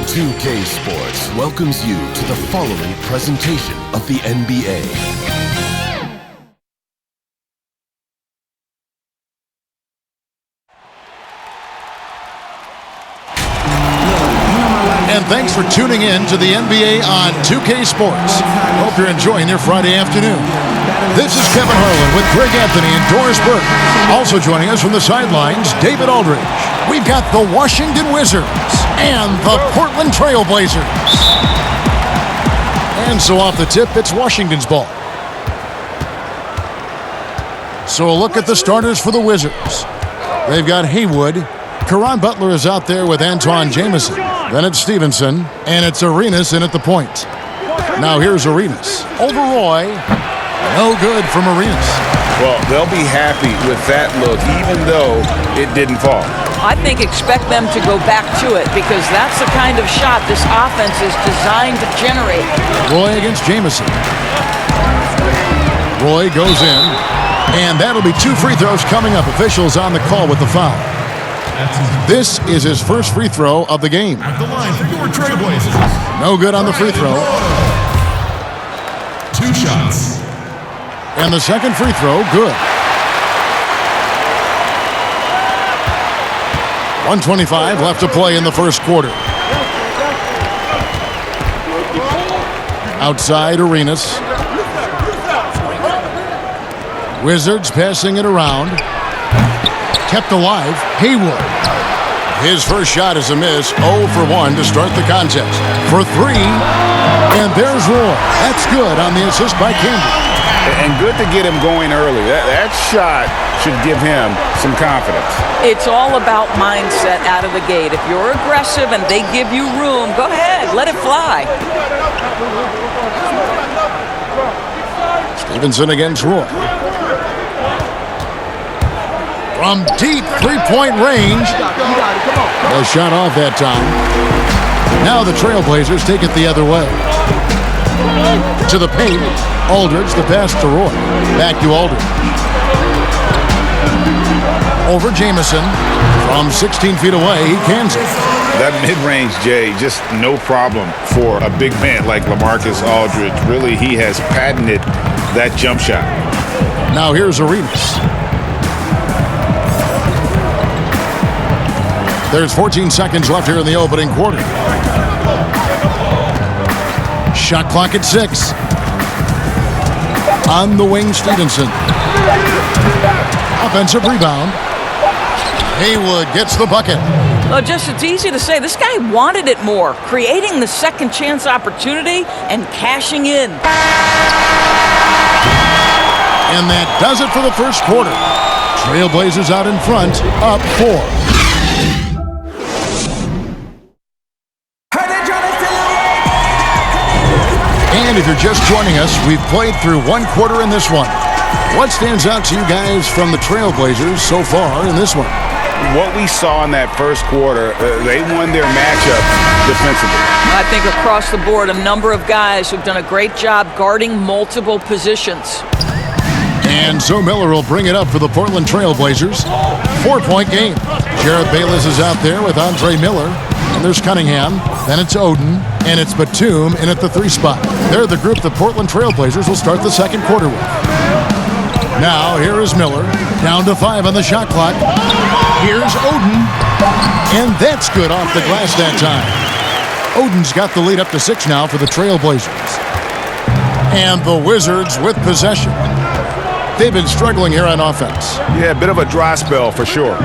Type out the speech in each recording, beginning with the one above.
2K Sports welcomes you to the following presentation of the NBA. And thanks for tuning in to the NBA on 2K Sports. Hope you're enjoying your Friday afternoon. This is Kevin Harlan with Greg Anthony and Doris Burke. Also joining us from the sidelines, David Aldridge. We've got the Washington Wizards and the Portland Trail Blazers. And so off the tip, it's Washington's ball. So a look at the starters for the Wizards. They've got Haywood. Caron Butler is out there with Antawn Jamison. Then it's Stevenson, and it's Arenas in at the point. Now here's Arenas. Over Roy. No good from Arenas. Well, they'll be happy with that look, even though it didn't fall. I think expect them to go back to it because that's the kind of shot this offense is designed to generate. Roy against Jamison. Roy goes in, and that'll be 2 free throws coming up. Officials on the call with the foul. This is his first free throw of the game. At the line for your Trailblazers. No good on the free throw. 2 shots. And the second free throw, good. 1:25 left to play in the first quarter. Outside, Arenas. Wizards passing it around. Kept alive, Haywood. His first shot is a miss, 0 for 1 to start the contest. For 3, and there's Roy. That's good on the assist by Camden. And good to get him going early. That shot should give him some confidence. It's all about mindset out of the gate. If you're aggressive and they give you room, go ahead, let it fly. Stevenson against Roy. From deep three-point range. A shot off that time. Now the Trailblazers take it the other way. To the paint. Aldridge, the pass to Roy. Back to Aldridge. Over Jamison. From 16 feet away, he cans it. That mid-range, Jay, just no problem for a big man like LaMarcus Aldridge. Really, he has patented that jump shot. Now here's Arenas. There's 14 seconds left here in the opening quarter. Shot clock at 6. On the wing, Stevenson. Offensive rebound. Haywood gets the bucket. Well, it's easy to say. This guy wanted it more, creating the second chance opportunity and cashing in. And that does it for the first quarter. Trailblazers out in front, up 4. And if you're just joining us, we've played through 1 quarter in this one. What stands out to you guys from the Trailblazers so far in this one? What we saw in that first quarter, they won their matchup defensively. I think across the board, a number of guys who've done a great job guarding multiple positions. And so Miller will bring it up for the Portland Trailblazers. 4-point game. Jarrett Bayless is out there with Andre Miller. And there's Cunningham, then it's Oden, and it's Batum in at the 3 spot. They're the group the Portland Trailblazers will start the second quarter with. Now, here is Miller, down to 5 on the shot clock. Here's Oden, and that's good off the glass that time. Oden's got the lead up to 6 now for the Trailblazers. And the Wizards with possession. They've been struggling here on offense. Yeah, a bit of a dry spell for sure.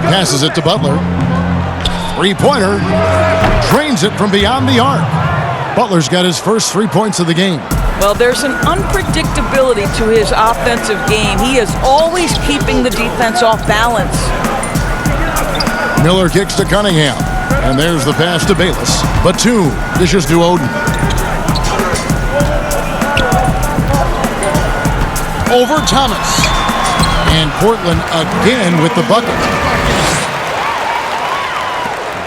Passes it to Butler. 3-pointer, trains it from beyond the arc. Butler's got his first 3 points of the game. Well, there's an unpredictability to his offensive game. He is always keeping the defense off balance. Miller kicks to Cunningham, and there's the pass to Bayless. Batum dishes to Oden. Over Thomas. And Portland again with the bucket.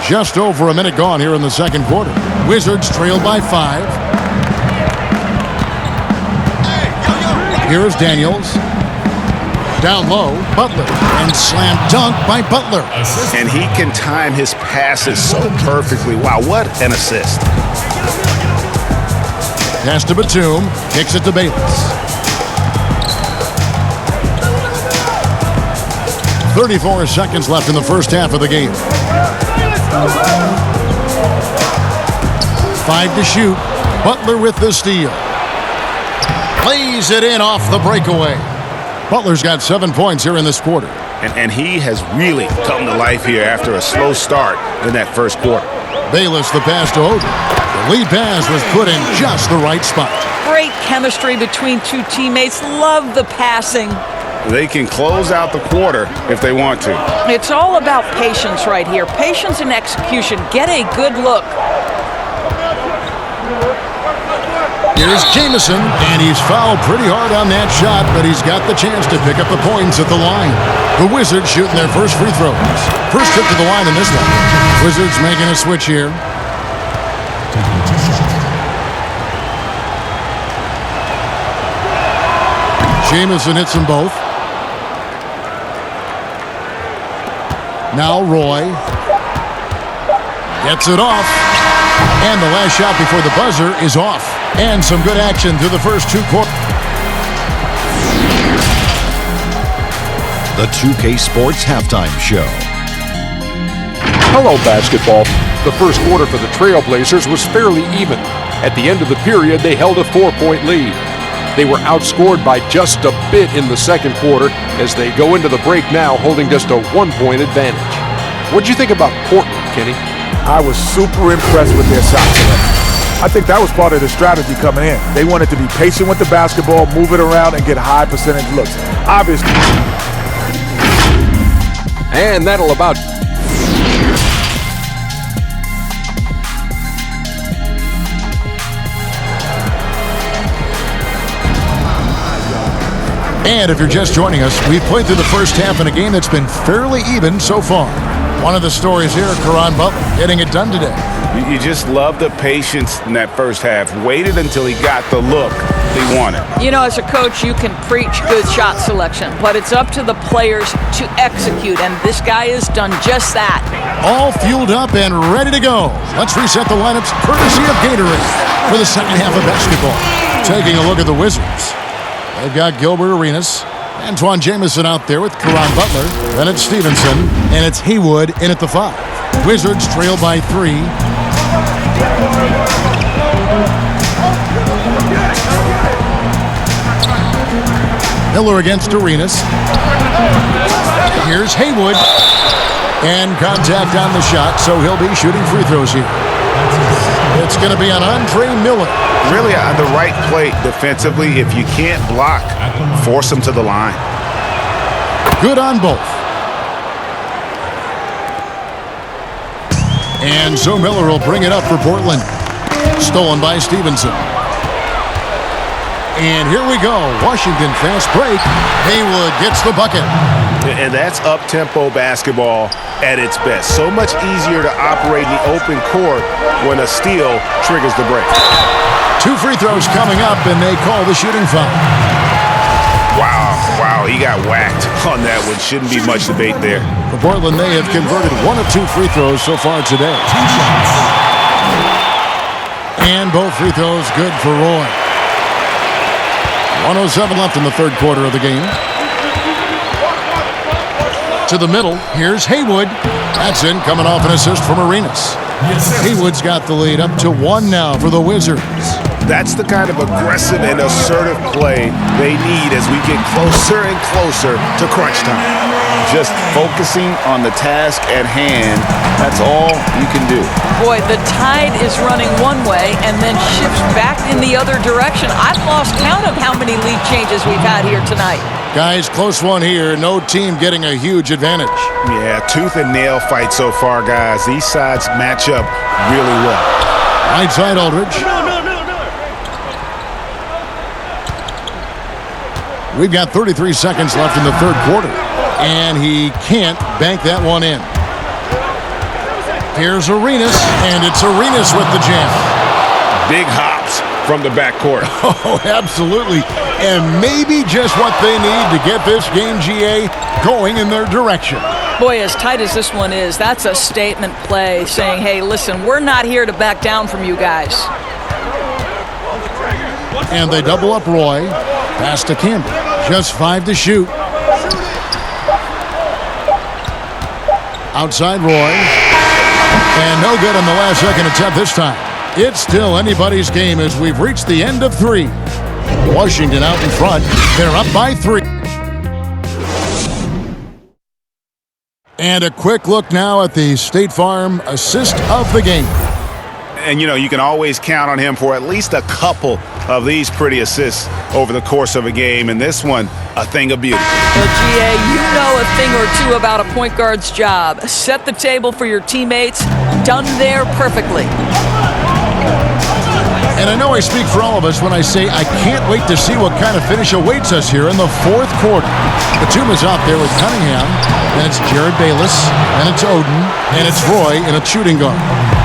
Just over a minute gone here in the second quarter. Wizards trailed by 5. Here's Daniels. Down low, Butler. And slam dunk by Butler. And he can time his passes so perfectly. Wow, what an assist. Pass to Batum. Kicks it to Bayless. 34 seconds left in the first half of the game. 5 to shoot. Butler with the steal. Plays it in off the breakaway. Butler's got 7 points here in this quarter. And he has really come to life here after a slow start in that first quarter. Bayless the pass to Oden. The lead pass was put in just the right spot. Great chemistry between two teammates. Love the passing. They can close out the quarter if they want to. It's all about patience right here. Patience and execution. Get a good look. Here's Jamison, and he's fouled pretty hard on that shot, but he's got the chance to pick up the points at the line. The Wizards shooting their first free throws. First trip to the line in this one. Wizards making a switch here. Jamison hits them both. Now Roy gets it off. And the last shot before the buzzer is off. And some good action through the first 2 quarters. The 2K Sports Halftime Show. Hello, basketball. The first quarter for the Trailblazers was fairly even. At the end of the period, they held a 4-point lead. They were outscored by just a bit in the second quarter as they go into the break now holding just a 1-point advantage. What'd you think about Portland, Kenny? I was super impressed with their shot selection. I think that was part of the strategy coming in. They wanted to be patient with the basketball, move it around, and get high percentage looks. Obviously. And that'll about... And if you're just joining us, we've played through the first half in a game that's been fairly even so far. One of the stories here, Caron Butler getting it done today. You just love the patience in that first half. Waited until he got the look he wanted. You know, as a coach, you can preach good shot selection, but it's up to the players to execute, and this guy has done just that. All fueled up and ready to go. Let's reset the lineups courtesy of Gatorade for the second half of basketball. Taking a look at the Wizards. They've got Gilbert Arenas, Antoine Jamison out there with Caron Butler, then it's Stevenson, and it's Haywood in at the 5. Wizards trail by 3. Miller against Arenas. Here's Haywood, and contact on the shot, so he'll be shooting free throws here. It's going to be on Andre Miller. Really on the right plate defensively. If you can't block, force him to the line. Good on both. And so Miller will bring it up for Portland. Stolen by Stevenson. And here we go. Washington fast break. Haywood gets the bucket. And that's up-tempo basketball at its best. So much easier to operate in the open court when a steal triggers the break. 2 free throws coming up, and they call the shooting foul. Wow, he got whacked on that one. Shouldn't be much debate there. For Portland, they have converted 1 of 2 free throws so far today. And both free throws good for Roy. 1:07 left in the third quarter of the game. To the middle, here's Haywood. That's in, coming off an assist from Arenas. Haywood's got the lead up to 1 now for the Wizards. That's the kind of aggressive and assertive play they need as we get closer and closer to crunch time. Just focusing on the task at hand, that's all you can do. Boy, the tide is running one way and then shifts back in the other direction. I've lost count of how many lead changes we've had here tonight. Guys, close one here. No team getting a huge advantage. Yeah, tooth and nail fight so far, guys. These sides match up really well. Right side, Aldridge. We've got 33 seconds left in the third quarter. And he can't bank that one in. Here's Arenas, and it's Arenas with the jam. Big hops from the backcourt. Oh, absolutely. And maybe just what they need to get this game, GA, going in their direction. Boy, as tight as this one is, that's a statement play saying, hey, listen, we're not here to back down from you guys. And they double up Roy. Pass to Campbell. Just 5 to shoot. Outside Roy. And no good on the last second attempt this time. It's still anybody's game as we've reached the end of 3. Washington out in front. They're up by 3. And a quick look now at the State Farm assist of the game. And, you know, you can always count on him for at least a couple of these pretty assists over the course of a game. And this one, a thing of beauty. Well, GA, you know a thing or two about a point guard's job. Set the table for your teammates. Done there perfectly. And I know I speak for all of us when I say I can't wait to see what kind of finish awaits us here in the 4th quarter. Batum is out there with Cunningham, then it's Jared Bayless, then it's Oden, and it's Roy in a shooting guard.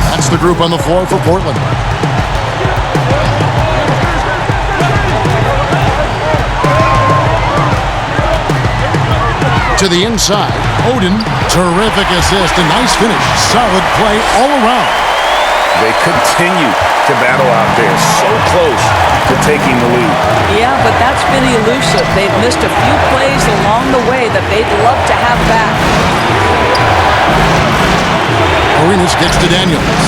That's the group on the floor for Portland. To the inside, Oden, terrific assist, a nice finish, solid play all around. They continue to battle out there, so close to taking the lead. Yeah, but that's been elusive. They've missed a few plays along the way that they'd love to have back. Arenas gets to Daniels.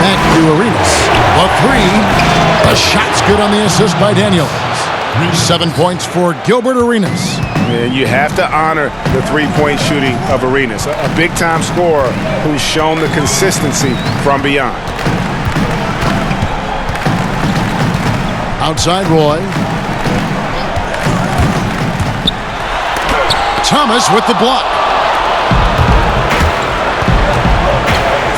Back to Arenas. The 3. The shot's good on the assist by Daniels. 7 points for Gilbert Arenas. And you have to honor the three-point shooting of Arenas, a big-time scorer who's shown the consistency from beyond. Outside Roy. Thomas with the block.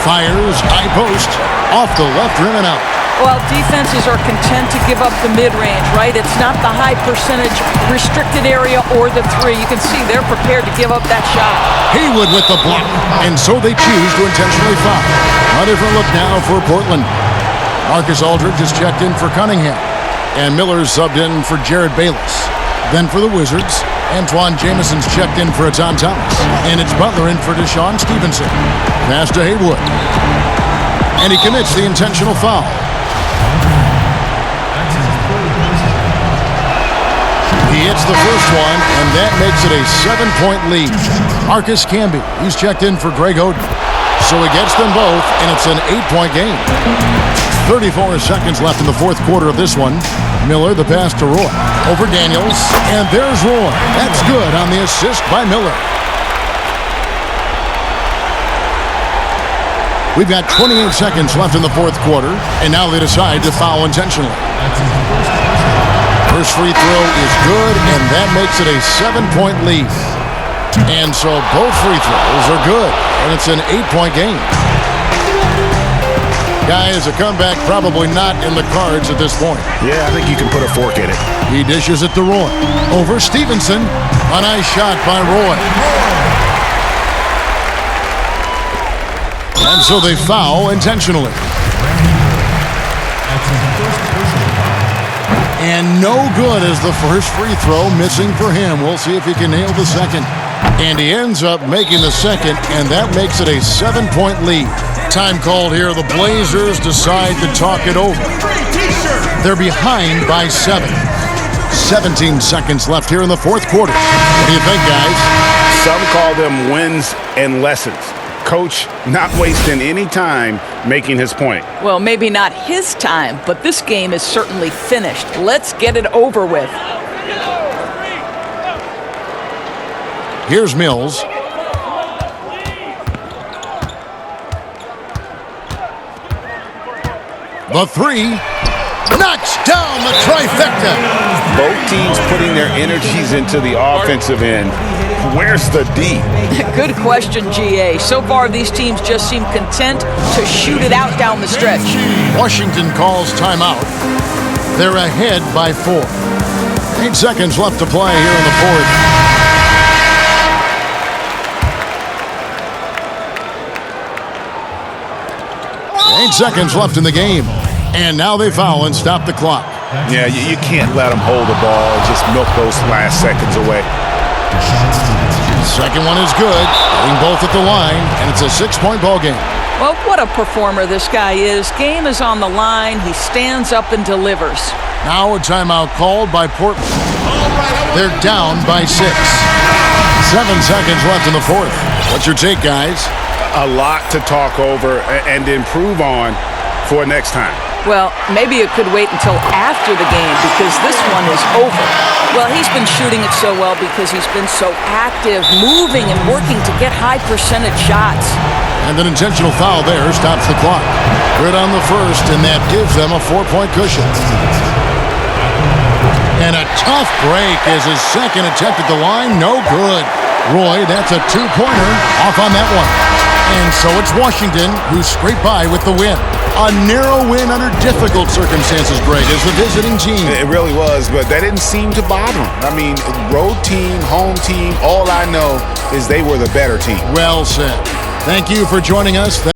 Fires, high post, off the left rim and out. Well, defenses are content to give up the mid-range, right? It's not the high percentage restricted area or the 3. You can see they're prepared to give up that shot. Haywood with the block, and so they choose to intentionally foul. A different look now for Portland. Marcus Aldridge has checked in for Cunningham, and Miller's subbed in for Jared Bayless. Then for the Wizards, Antoine Jameson's checked in for Tom Thomas, and it's Butler in for Deshaun Stevenson. Pass to Haywood, and he commits the intentional foul. He hits the first one, and that makes it a 7-point lead. Marcus Camby, he's checked in for Greg Oden. So he gets them both, and it's an 8-point game. 34 seconds left in the 4th quarter of this one. Miller, the pass to Roy. Over Daniels, and there's Roy. That's good on the assist by Miller. We've got 28 seconds left in the 4th quarter, and now they decide to foul intentionally. First free throw is good, and that makes it a 7-point lead. And so both free throws are good, and it's an 8-point game. Guys, a comeback probably not in the cards at this point. Yeah, I think you can put a fork in it. He dishes it to Roy. Over Stevenson. A nice shot by Roy. And so they foul intentionally. And no good as the first free throw, missing for him. We'll see if he can nail the second. And he ends up making the second, and that makes it a 7-point lead. Time called here. The Blazers decide to talk it over. They're behind by 7. 17 seconds left here in the 4th quarter. What do you think, guys? Some call them wins and lessons. Coach not wasting any time making his point. Well, maybe not his time, but this game is certainly finished. Let's get it over with. Here's Mills. The 3. Knocks down the trifecta. Both teams putting their energies into the offensive end. Where's the D? Good question, GA. So far, these teams just seem content to shoot it out down the stretch. Washington calls timeout. They're ahead by 4. 8 seconds left to play here in the 4th. 8 seconds left in the game. And now they foul and stop the clock. Yeah, you can't let them hold the ball and just milk those last seconds away. Second one is good. Getting both at the line, and it's a 6-point ball game. Well, what a performer this guy is. Game is on the line. He stands up and delivers. Now a timeout called by Portland. They're down by 6. 7 seconds left in the fourth. What's your take, guys? A lot to talk over and improve on for next time. Well, maybe it could wait until after the game because this one is over. Well, he's been shooting it so well because he's been so active, moving and working to get high percentage shots. And an intentional foul there stops the clock. Good on the first, and that gives them a 4-point cushion. And a tough break as his second attempt at the line. No good. Roy, that's a 2-pointer off on that one. And so it's Washington who scraped by with the win. A narrow win under difficult circumstances, Greg, as the visiting team. It really was, but that didn't seem to bother him. I mean, road team, home team, all I know is they were the better team. Well said. Thank you for joining us.